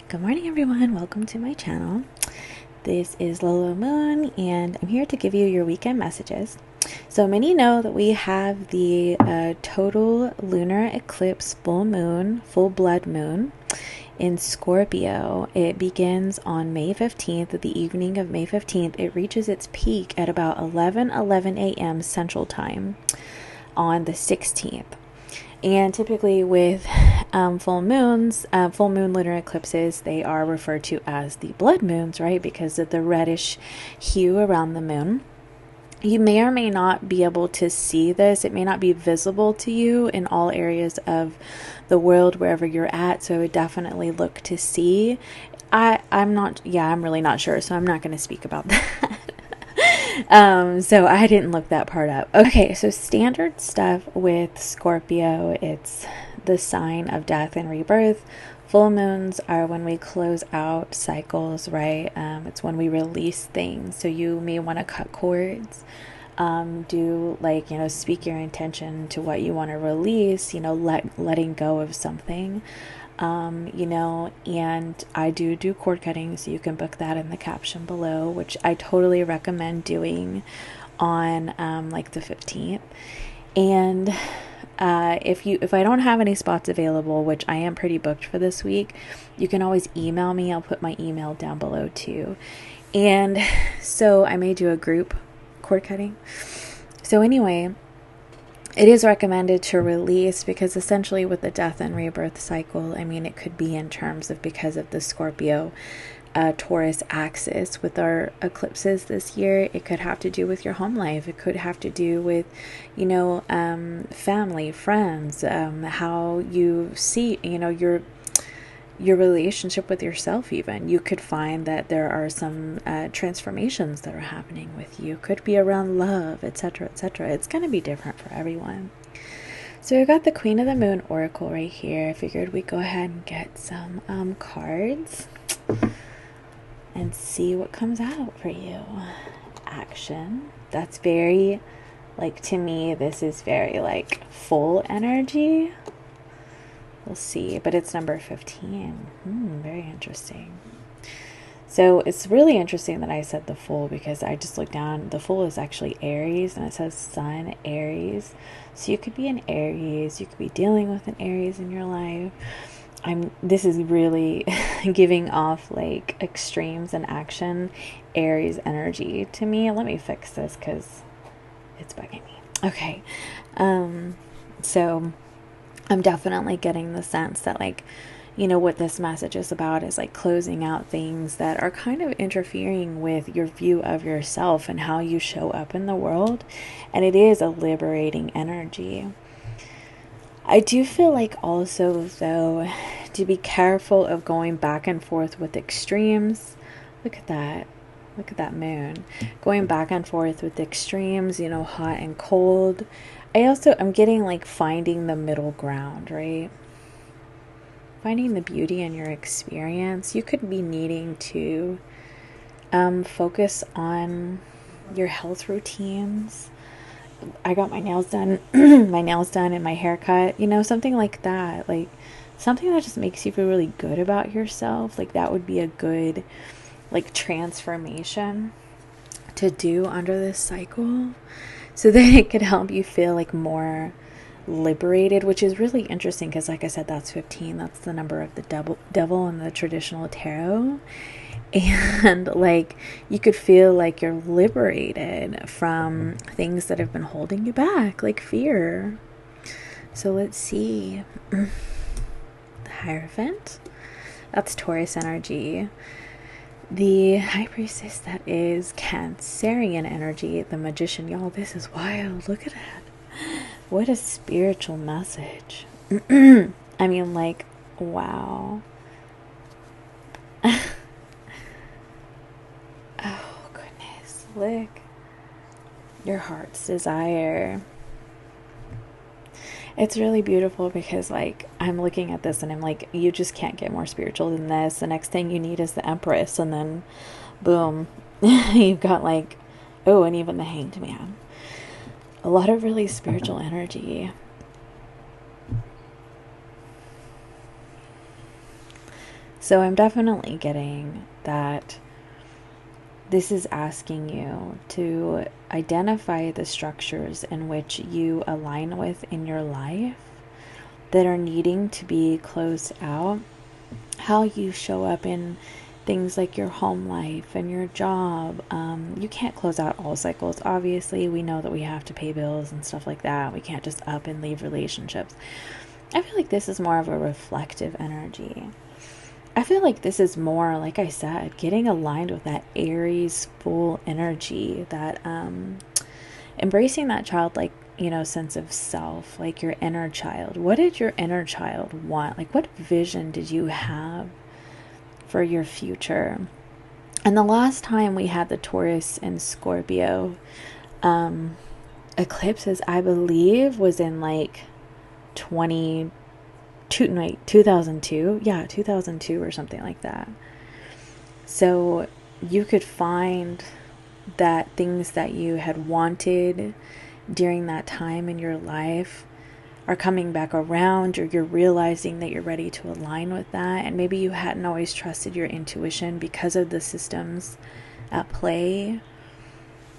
Good morning, everyone. Welcome to my channel. This is Lolo Moon, and I'm here to give you your weekend messages. So many know that we have the total lunar eclipse full moon, full blood moon in Scorpio. It begins on May 15th, the evening of May 15th. It reaches its peak at about 11 a.m. Central Time on the 16th. And typically with full moon lunar eclipses, they are referred to as the blood moons, right? Because of the reddish hue around the moon. You may or may not be able to see this. It may not be visible to you in all areas of the world, wherever you're at. So I would definitely look to see. I'm really not sure. So I'm not going to speak about that. So I didn't look that part up. Okay, so standard stuff with Scorpio, it's the sign of death and rebirth. Full moons are when we close out cycles, right? It's when we release things. So you may want to cut cords, speak your intention to what you want to release, letting go of something. And I do cord cutting, so you can book that in the caption below, which I totally recommend doing on the 15th. And if I don't have any spots available, which I am pretty booked for this week, you can always email me. I'll put my email down below too. And so I may do a group cord cutting. So anyway, it is recommended to release because essentially with the death and rebirth cycle, it could be in terms of because of the Scorpio Taurus axis with our eclipses this year. It could have to do with your home life. It could have to do with, family, friends, how you see, your relationship with yourself. Even you could find that there are some transformations that are happening with you. Could be around love, etc., etc. It's going to be different for everyone. So we got the Queen of the Moon Oracle right here. I figured we'd go ahead and get some cards and see what comes out for you. Action. That's very, to me, this is very full energy. We'll see, but it's number 15. Very interesting. So it's really interesting that I said the Fool, because I just looked down. The Fool is actually Aries, and it says Sun, Aries. So you could be an Aries. You could be dealing with an Aries in your life. This is really giving off extremes and action, Aries energy to me. Let me fix this because it's bugging me. Okay. So I'm definitely getting the sense that what this message is about is closing out things that are kind of interfering with your view of yourself and how you show up in the world. And it is a liberating energy. I do feel also, though, to be careful of going back and forth with extremes. Look at that. Look at that moon. Going back and forth with extremes, hot and cold. I'm getting finding the middle ground, right? Finding the beauty in your experience. You could be needing to focus on your health routines. I got my nails done, and my haircut, something like that. Something that just makes you feel really good about yourself. That would be a good, transformation to do under this cycle, so that it could help you feel more liberated, which is really interesting because, like I said, that's 15. That's the number of the devil in the traditional tarot. And you could feel you're liberated from things that have been holding you back, like fear. So let's see. The Hierophant, that's Taurus energy. The High Priestess, that is Cancerian energy. The Magician, y'all, this is wild. Look at that. What a spiritual message. Wow. Oh, goodness. Look. Your heart's desire. It's really beautiful because, I'm looking at this and I'm you just can't get more spiritual than this. The next thing you need is the Empress, and then, boom, you've got, and even the Hanged Man. A lot of really spiritual energy. So I'm definitely getting that this is asking you to identify the structures in which you align with in your life that are needing to be closed out. How you show up in things like your home life and your job. You can't close out all cycles. Obviously, we know that we have to pay bills and stuff like that. We can't just up and leave relationships. I feel like this is more of a reflective energy. I feel like this is more, like I said, getting aligned with that Aries full energy, that embracing that childlike, sense of self, like your inner child. What did your inner child want? Like, what vision did you have for your future? And the last time we had the Taurus and Scorpio eclipses, I believe, was in like 2002. Yeah, 2002 or something like that. So you could find that things that you had wanted during that time in your life are coming back around, or you're realizing that you're ready to align with that. And maybe you hadn't always trusted your intuition because of the systems at play.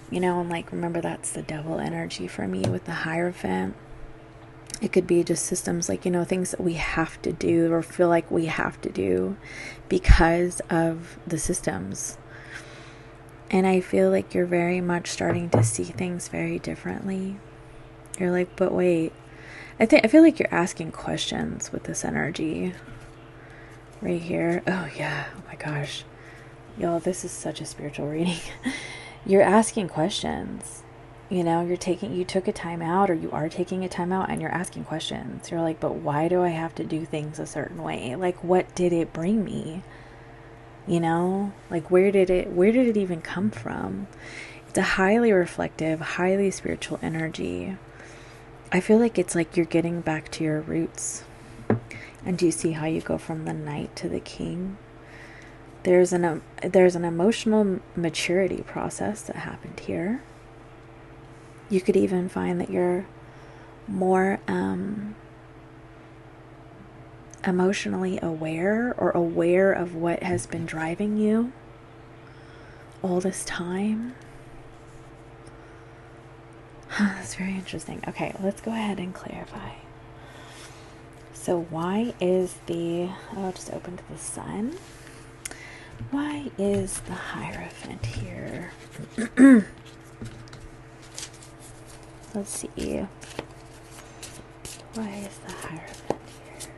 And like, remember, that's the devil energy for me with the Hierophant. It could be just systems like, things that we have to do or feel like we have to do because of the systems. And I feel like you're very much starting to see things very differently. You're like, but wait, I feel like you're asking questions with this energy right here. Oh yeah, oh my gosh. Y'all, this is such a spiritual reading. You're asking questions. You took a time out, or you are taking a time out, and you're asking questions. You're like, but why do I have to do things a certain way? Like, what did it bring me? Like, where did it even come from? It's a highly reflective, highly spiritual energy. I feel like it's like you're getting back to your roots. And do you see how you go from the Knight to the King? There's an emotional maturity process that happened here. You could even find that you're more emotionally aware, or aware of what has been driving you all this time. That's very interesting. Okay, let's go ahead and clarify. So why is I'll just open to the Sun. Why is the Hierophant here? Let's see. Why is the Hierophant here?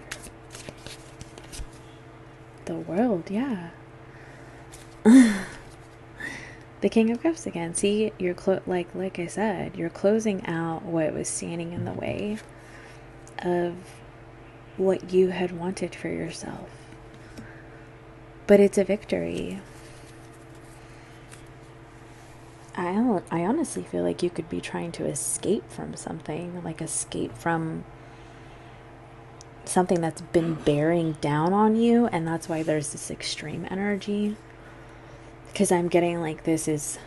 The World, yeah. The King of Cups again. See, you're like I said, you're closing out what was standing in the way of what you had wanted for yourself. But it's a victory. I honestly feel like you could be trying to escape from something, like escape from something that's been bearing down on you, and that's why there's this extreme energy. Because I'm getting like this is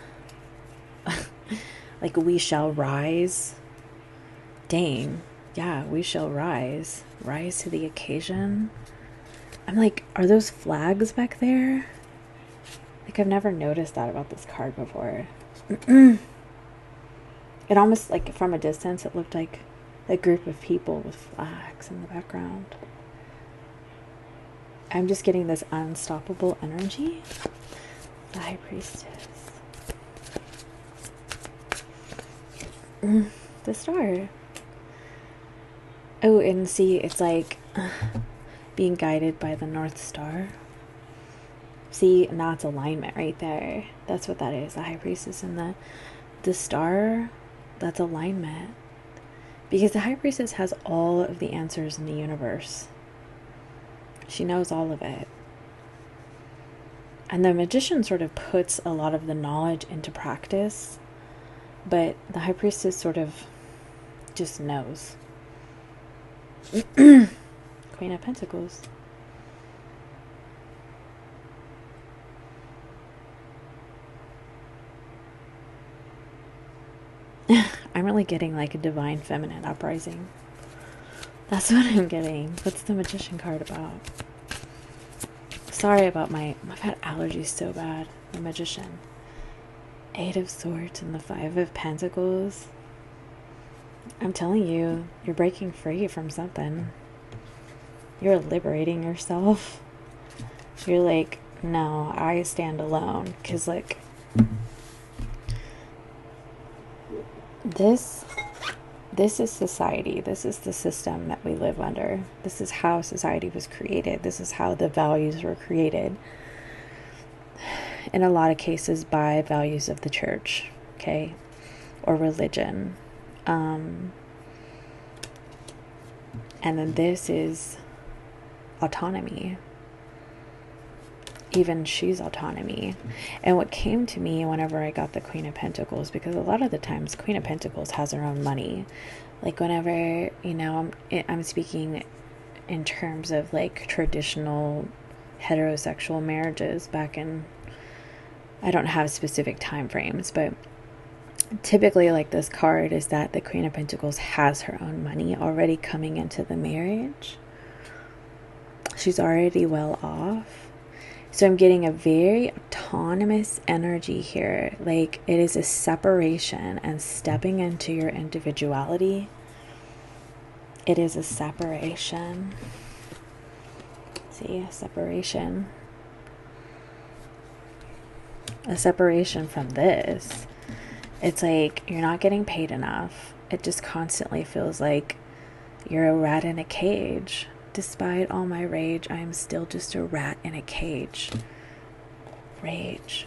like, we shall rise. Dang, yeah, we shall rise. Rise to the occasion. I'm like, are those flags back there? Like, I've never noticed that about this card before. It almost, like, from a distance, it looked like a group of people with flags in the background. I'm just getting this unstoppable energy. The High Priestess. The Star. Oh, and see, it's like being guided by the North Star. See, and that's alignment right there. That's what that is. The High Priestess and the Star, that's alignment. Because the High Priestess has all of the answers in the universe. She knows all of it. And the Magician sort of puts a lot of the knowledge into practice. But the High Priestess sort of just knows. Queen of Pentacles. I'm really getting like a divine feminine uprising. That's what I'm getting. What's the Magician card about? sorry about I've had allergies so bad. The Magician. 8 of Swords and the 5 of Pentacles. I'm telling you, you're breaking free from something. You're liberating yourself. You're like, no, I stand alone. Because, like, this is society. This is the system that we live under. This is how society was created. This is how the values were created. In a lot of cases by values of the church, okay? Or religion. And then this is autonomy. Even she's autonomy. And what came to me whenever I got the Queen of Pentacles, because a lot of the times Queen of Pentacles has her own money. Like whenever, you know, I'm speaking in terms of like traditional heterosexual marriages back in, I don't have specific time frames, but typically like this card is that the Queen of Pentacles has her own money already coming into the marriage. She's already well off. So I'm getting a very autonomous energy here. Like it is a separation and stepping into your individuality. It is a separation. See, a separation. A separation from this. It's like you're not getting paid enough. It just constantly feels like you're a rat in a cage. Despite all my rage, I am still just a rat in a cage. Rage.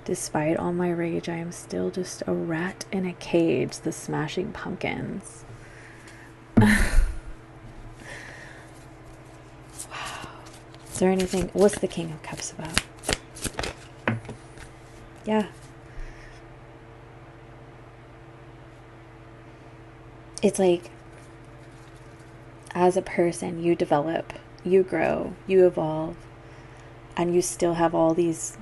Despite all my rage, I am still just a rat in a cage. The Smashing Pumpkins. Wow. Is there anything? What's the King of Cups about? Yeah. It's like, as a person, you develop, you grow, you evolve, and you still have all these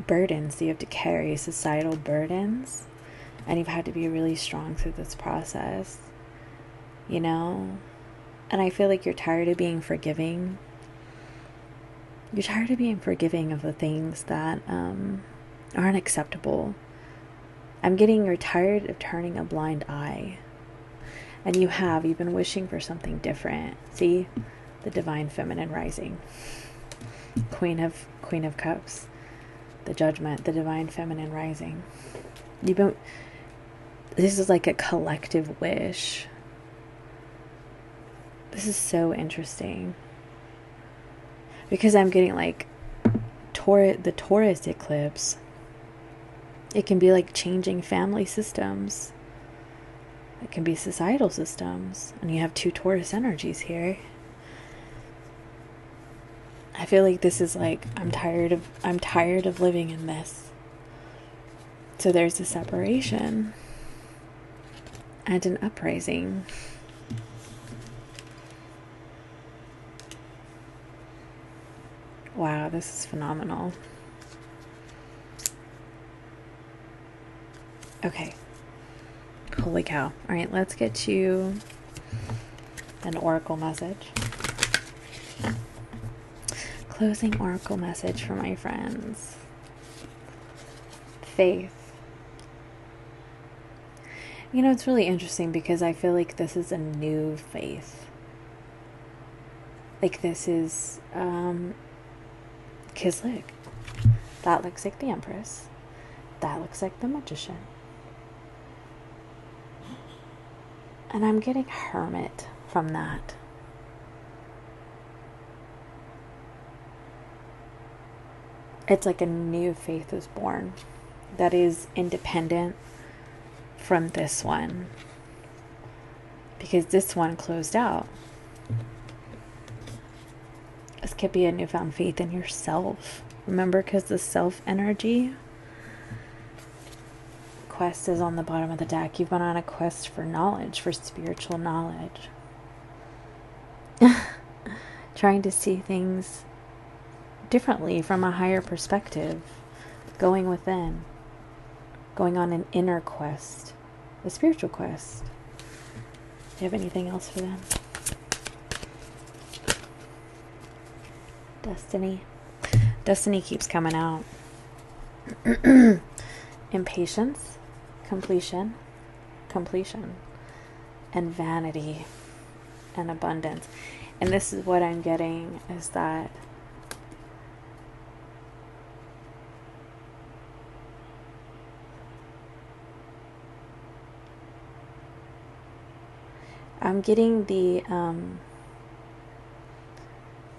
burdens that you have to carry, societal burdens, and you've had to be really strong through this process, you know? And I feel like you're tired of being forgiving. You're tired of being forgiving of the things that aren't acceptable. I'm getting you're tired of turning a blind eye. And you've been wishing for something different. See, the Divine Feminine rising. Queen of Cups. The Judgment, the Divine Feminine rising. This is like a collective wish. This is so interesting. Because I'm getting like the Taurus eclipse. It can be like changing family systems. It can be societal systems. And you have 2 Taurus energies here. I feel like this is like, I'm tired of living in this. So there's a separation. And an uprising. Wow, this is phenomenal. Okay. Holy cow. All right, let's get to an oracle message. Closing oracle message for my friends. Faith. You know, it's really interesting because I feel like this is a new faith. Like this is Kislik. That looks like the Empress. That looks like the Magician. And I'm getting Hermit from that. It's like a new faith was born that is independent from this one. Because this one closed out. This could be a newfound faith in yourself. Remember, because the self energy quest is on the bottom of the deck. You've been on a quest for knowledge, for spiritual knowledge. Trying to see things differently from a higher perspective. Going within. Going on an inner quest. A spiritual quest. Do you have anything else for them? Destiny. Destiny keeps coming out. Impatience, completion, and vanity and abundance. And this is what I'm getting, is that I'm getting the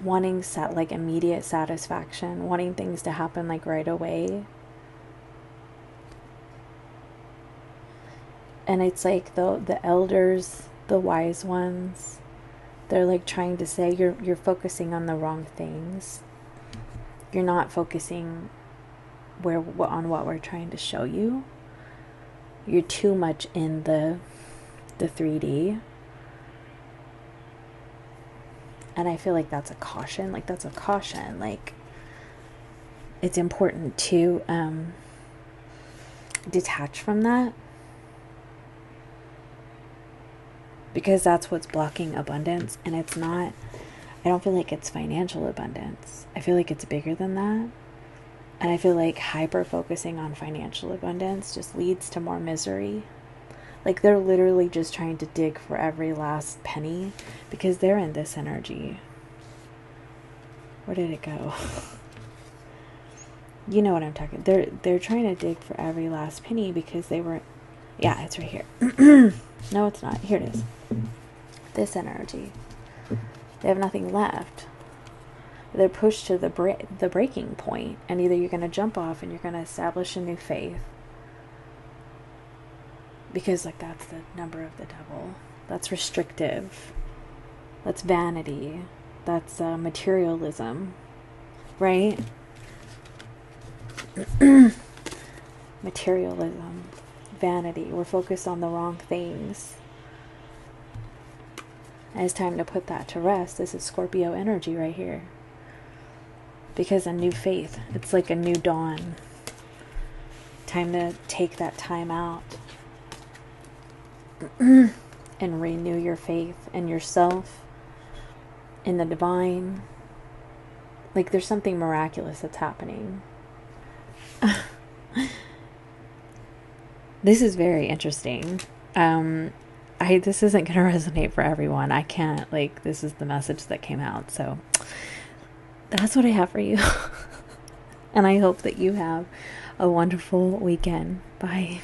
wanting like immediate satisfaction, wanting things to happen like right away. And it's like the elders, the wise ones, they're like trying to say you're focusing on the wrong things. You're not focusing on what we're trying to show you. You're too much in the 3D. And I feel like that's a caution. Like it's important to detach from that, because that's what's blocking abundance. And it's not, I don't feel like it's financial abundance. I feel like it's bigger than that. And I feel like hyper focusing on financial abundance just leads to more misery. Like they're literally just trying to dig for every last penny, because they're in this energy. Where did it go? You know what I'm talking. They're trying to dig for every last penny because they were, yeah, it's right here. No, it's not. Here it is. This energy. They have nothing left. They're pushed to the breaking point, and either you're going to jump off and you're going to establish a new faith, because like that's the number of the devil. That's restrictive. That's vanity. That's materialism, right? Materialism, vanity. We're focused on the wrong things. And it's time to put that to rest. This is Scorpio energy right here. Because a new faith, it's like a new dawn. Time to take that time out and renew your faith in yourself, in the divine. Like there's something miraculous that's happening. This is very interesting. This isn't going to resonate for everyone. I can't, like, this is the message that came out. So that's what I have for you. And I hope that you have a wonderful weekend. Bye.